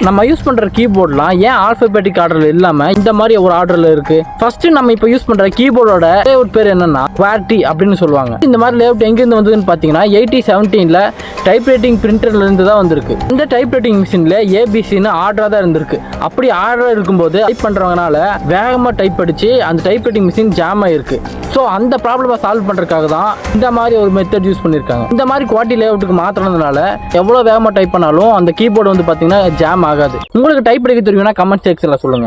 நம்ம யூஸ் பண்ற கீபோர்ட்லாம் ஏன் ஆல்பபெட்டிக் ஆர்டர்ல இல்லாம இந்த மாதிரி ஒரு ஆர்டர்ல இருக்கு? ஃபர்ஸ்ட் நம்ம இப்ப யூஸ் பண்ற கீபோர்டோட லேஅவுட் பேர் என்னன்னா QWERTY அப்படின்னு சொல்லுவாங்க. இந்த மாதிரி லேஅவுட் எங்க இருந்து வந்ததுன்னு பாத்தீங்கன்னா 1817ல டைப்ரைட்டிங் பிரிண்டர்ல இருந்து தான் வந்திருக்கு. இந்த டைப்ரைட்டிங் மிஷின்ல ஏபிசின்னு ஆர்டரா தான் இருந்திருக்கு. அப்படி ஆர்டரா இருக்கும்போது டைப் பண்றவங்கனால வேகமா டைப் அடிச்சு அந்த டைப்ரைட்டிங் மிஷின் ஜாம் ஆயிருக்கு. ஸோ அந்த ப்ராப்ளமை சால்வ் பண்றதுக்காக தான் இந்த மாதிரி ஒரு மெத்தட் யூஸ் பண்ணிருக்காங்க. இந்த மாதிரி QWERTY லேஅவுட்டுக்கு மாத்தினதுனால எவ்வளவு வேகமா டைப் பண்ணாலும் அந்த கீபோர்டு வந்து பாத்தீங்கன்னா ஜாம் ஆகாது. உங்களுக்கு டைப் அடிக்க தெரியும்னா கமெண்ட் செக்ஷன்ல சொல்லுங்க.